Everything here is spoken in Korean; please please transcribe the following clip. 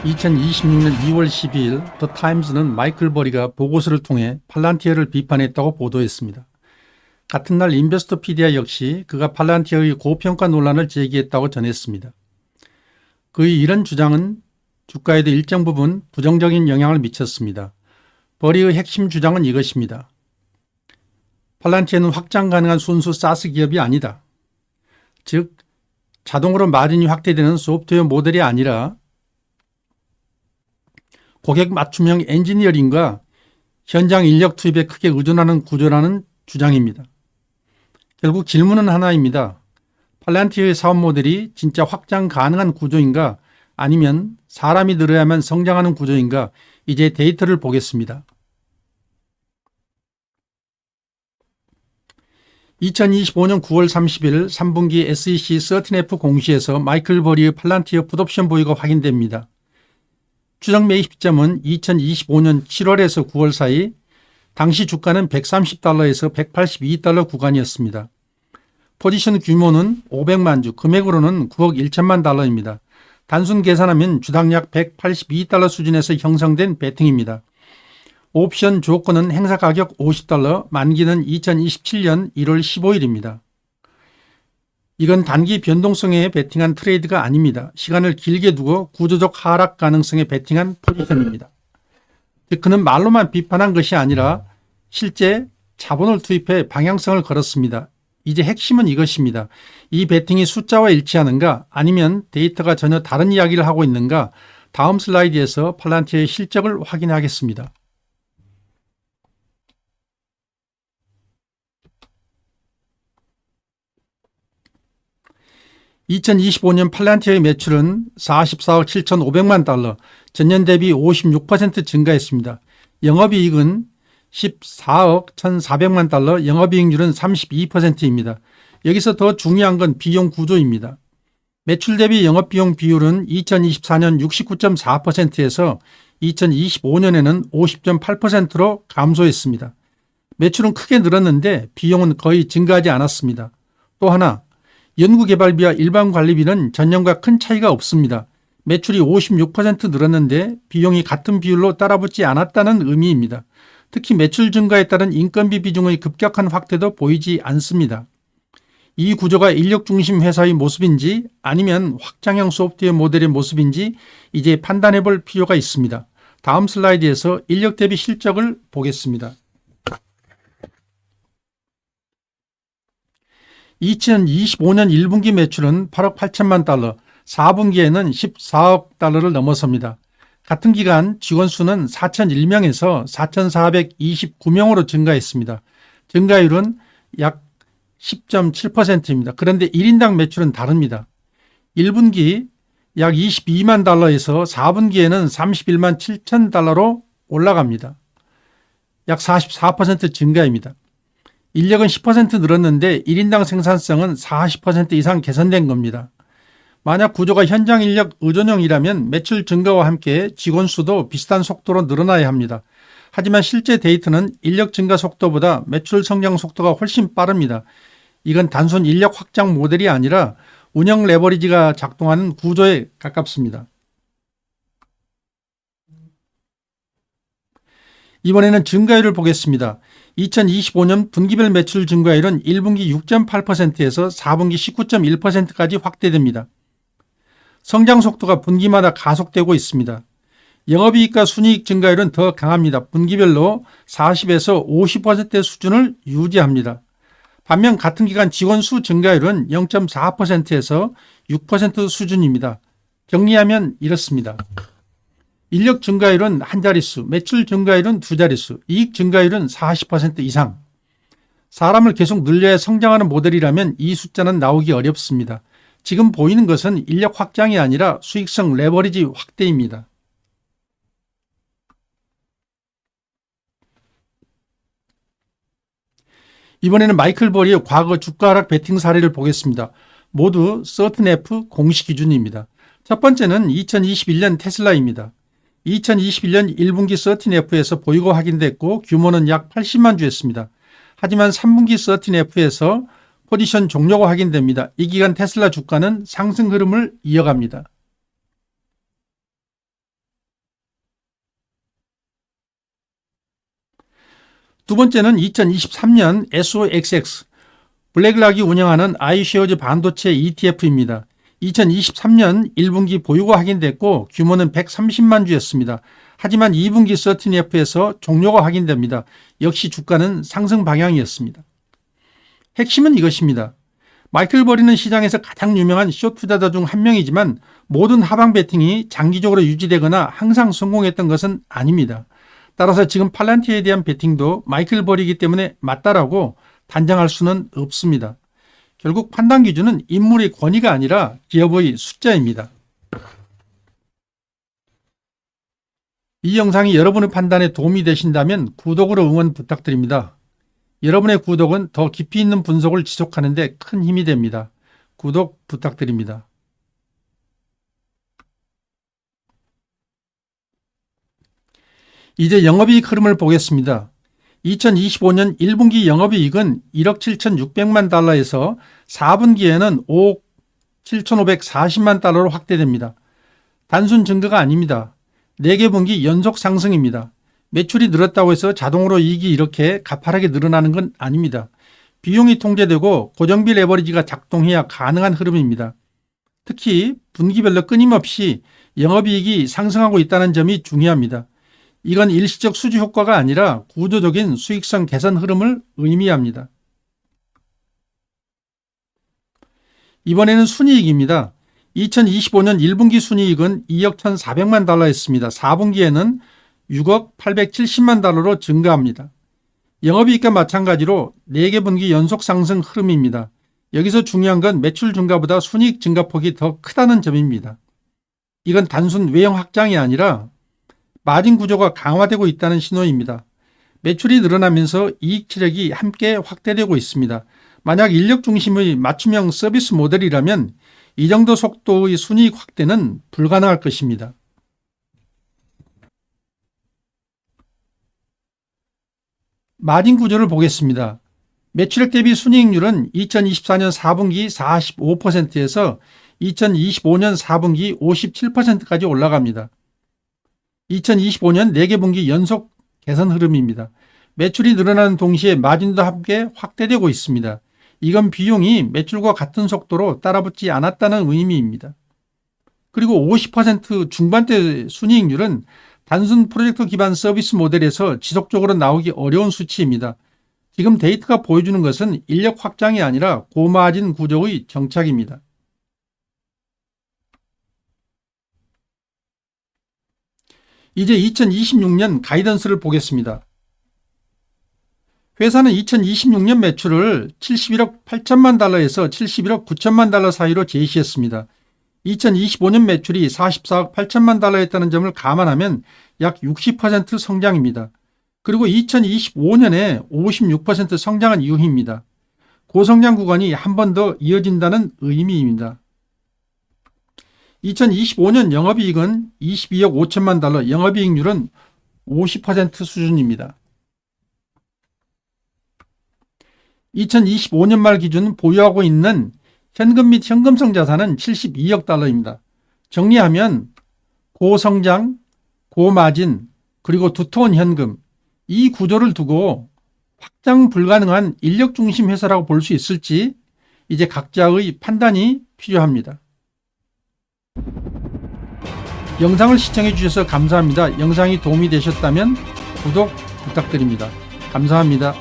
2026년 2월 12일 더 타임즈는 마이클 버리가 보고서를 통해 팔란티어를 비판했다고 보도했습니다. 같은 날 인베스터피디아 역시 그가 팔란티어의 고평가 논란을 제기했다고 전했습니다. 그의 이런 주장은 주가에도 일정 부분 부정적인 영향을 미쳤습니다. 버리의 핵심 주장은 이것입니다. 팔란티어는 확장 가능한 순수 사스 기업이 아니다. 즉 자동으로 마진이 확대되는 소프트웨어 모델이 아니라 고객 맞춤형 엔지니어링과 현장 인력 투입에 크게 의존하는 구조라는 주장입니다. 결국 질문은 하나입니다. 팔란티어의 사업 모델이 진짜 확장 가능한 구조인가 아니면 사람이 늘어야만 성장하는 구조인가 이제 데이터를 보겠습니다. 2025년 9월 30일 3분기 SEC 13F 공시에서 마이클 버리의 팔란티어 풋옵션 보유가 확인됩니다. 추정 매입 시점은 2025년 7월에서 9월 사이 당시 주가는 130달러에서 182달러 구간이었습니다. 포지션 규모는 500만 주, 금액으로는 9억 1천만 달러입니다. 단순 계산하면 주당 약 182달러 수준에서 형성된 베팅입니다. 옵션 조건은 행사 가격 50달러, 만기는 2027년 1월 15일입니다. 이건 단기 변동성에 베팅한 트레이드가 아닙니다. 시간을 길게 두고 구조적 하락 가능성에 베팅한 포지션입니다. 그는 말로만 비판한 것이 아니라 실제 자본을 투입해 방향성을 걸었습니다. 이제 핵심은 이것입니다. 이 베팅이 숫자와 일치하는가 아니면 데이터가 전혀 다른 이야기를 하고 있는가 다음 슬라이드에서 팔란티어의 실적을 확인하겠습니다. (2025년) 팔란티어의 매출은 44억 7,500만 달러, 전년 대비 56% 증가했습니다. 영업이익은 14억 1,400만 달러, 영업이익률은 32%입니다. 여기서 더 중요한 건 비용 구조입니다. 매출 대비 영업비용 비율은 2024년 69.4%에서 2025년에는 50.8%로 감소했습니다. 매출은 크게 늘었는데 비용은 거의 증가하지 않았습니다. 또 하나, 연구개발비와 일반 관리비는 전년과 큰 차이가 없습니다. 매출이 56% 늘었는데 비용이 같은 비율로 따라붙지 않았다는 의미입니다. 특히 매출 증가에 따른 인건비 비중의 급격한 확대도 보이지 않습니다. 이 구조가 인력 중심 회사의 모습인지 아니면 확장형 소프트웨어 모델의 모습인지 이제 판단해 볼 필요가 있습니다. 다음 슬라이드에서 인력 대비 실적을 보겠습니다. 2025년 1분기 매출은 8억 8천만 달러, 4분기에는 14억 달러를 넘어섭니다. 같은 기간 직원 수는 4,001명에서 4,429명으로 증가했습니다. 증가율은 약 10.7%입니다. 그런데 1인당 매출은 다릅니다. 1분기 약 22만 달러에서 4분기에는 31만 7천 달러로 올라갑니다. 약 44% 증가입니다. 인력은 10% 늘었는데 1인당 생산성은 40% 이상 개선된 겁니다. 만약 구조가 현장 인력 의존형이라면 매출 증가와 함께 직원 수도 비슷한 속도로 늘어나야 합니다. 하지만 실제 데이터는 인력 증가 속도보다 매출 성장 속도가 훨씬 빠릅니다. 이건 단순 인력 확장 모델이 아니라 운영 레버리지가 작동하는 구조에 가깝습니다. 이번에는 증가율을 보겠습니다. 2025년 분기별 매출 증가율은 1분기 6.8%에서 4분기 19.1%까지 확대됩니다. 성장 속도가 분기마다 가속되고 있습니다. 영업이익과 순이익 증가율은 더 강합니다. 분기별로 40에서 50% 수준을 유지합니다. 반면 같은 기간 직원 수 증가율은 0.4%에서 6% 수준입니다. 정리하면 이렇습니다. 인력 증가율은 한 자릿수, 매출 증가율은 두 자릿수, 이익 증가율은 40% 이상. 사람을 계속 늘려야 성장하는 모델이라면 이 숫자는 나오기 어렵습니다. 지금 보이는 것은 인력 확장이 아니라 수익성 레버리지 확대입니다. 이번에는 마이클 버리의 과거 주가 하락 베팅 사례를 보겠습니다. 모두 13F 공시 기준입니다. 첫 번째는 2021년 테슬라입니다. 2021년 1분기 13F에서 보유가 확인됐고 규모는 약 80만 주였습니다. 하지만 3분기 13F에서 포지션 종료가 확인됩니다. 이 기간 테슬라 주가는 상승 흐름을 이어갑니다. 두 번째는 2023년 SOXX 블랙락이 운영하는 iShares 반도체 ETF입니다. 2023년 1분기 보유가 확인됐고 규모는 130만 주였습니다. 하지만 2분기 13F에서 종료가 확인됩니다. 역시 주가는 상승 방향이었습니다. 핵심은 이것입니다. 마이클 버리는 시장에서 가장 유명한 숏 투자자 중 한 명이지만 모든 하방 베팅이 장기적으로 유지되거나 항상 성공했던 것은 아닙니다. 따라서 지금 팔란티어에 대한 베팅도 마이클 버리이기 때문에 맞다라고 단정할 수는 없습니다. 결국 판단 기준은 인물의 권위가 아니라 기업의 숫자입니다. 이 영상이 여러분의 판단에 도움이 되신다면 구독으로 응원 부탁드립니다. 여러분의 구독은 더 깊이 있는 분석을 지속하는 데 큰 힘이 됩니다. 구독 부탁드립니다. 이제 영업이익 흐름을 보겠습니다. 2025년 1분기 영업이익은 1억 7,600만 달러에서 4분기에는 5억 7,540만 달러로 확대됩니다. 단순 증가가 아닙니다. 4개 분기 연속 상승입니다. 매출이 늘었다고 해서 자동으로 이익이 이렇게 가파르게 늘어나는 건 아닙니다. 비용이 통제되고 고정비 레버리지가 작동해야 가능한 흐름입니다. 특히 분기별로 끊임없이 영업이익이 상승하고 있다는 점이 중요합니다. 이건 일시적 수주 효과가 아니라 구조적인 수익성 개선 흐름을 의미합니다. 이번에는 순이익입니다. 2025년 1분기 순이익은 2억 1,400만 달러였습니다. 4분기에는 6억 870만 달러로 증가합니다. 영업이익과 마찬가지로 4개 분기 연속 상승 흐름입니다. 여기서 중요한 건 매출 증가보다 순이익 증가폭이 더 크다는 점입니다. 이건 단순 외형 확장이 아니라 마진 구조가 강화되고 있다는 신호입니다. 매출이 늘어나면서 이익 체력이 함께 확대되고 있습니다. 만약 인력 중심의 맞춤형 서비스 모델이라면 이 정도 속도의 순이익 확대는 불가능할 것입니다. 마진 구조를 보겠습니다. 매출액 대비 순이익률은 2024년 4분기 45%에서 2025년 4분기 57%까지 올라갑니다. 2025년 4개 분기 연속 개선 흐름입니다. 매출이 늘어나는 동시에 마진도 함께 확대되고 있습니다. 이건 비용이 매출과 같은 속도로 따라붙지 않았다는 의미입니다. 그리고 50% 중반대 순이익률은 단순 프로젝트 기반 서비스 모델에서 지속적으로 나오기 어려운 수치입니다. 지금 데이터가 보여주는 것은 인력 확장이 아니라 고마진 구조의 정착입니다. 이제 2026년 가이던스를 보겠습니다. 회사는 2026년 매출을 71억 8천만 달러에서 71억 9천만 달러 사이로 제시했습니다. 2025년 매출이 44억 8천만 달러였다는 점을 감안하면 약 60% 성장입니다. 그리고 2025년에 56% 성장한 이유입니다. 고성장 구간이 한 번 더 이어진다는 의미입니다. 2025년 영업이익은 22억 5천만 달러, 영업이익률은 50% 수준입니다. 2025년 말 기준 보유하고 있는 현금 및 현금성 자산은 72억 달러입니다. 정리하면 고성장, 고마진, 그리고 두터운 현금, 이 구조를 두고 확장 불가능한 인력 중심 회사라고 볼 수 있을지 이제 각자의 판단이 필요합니다. 영상을 시청해 주셔서 감사합니다. 영상이 도움이 되셨다면 구독 부탁드립니다. 감사합니다.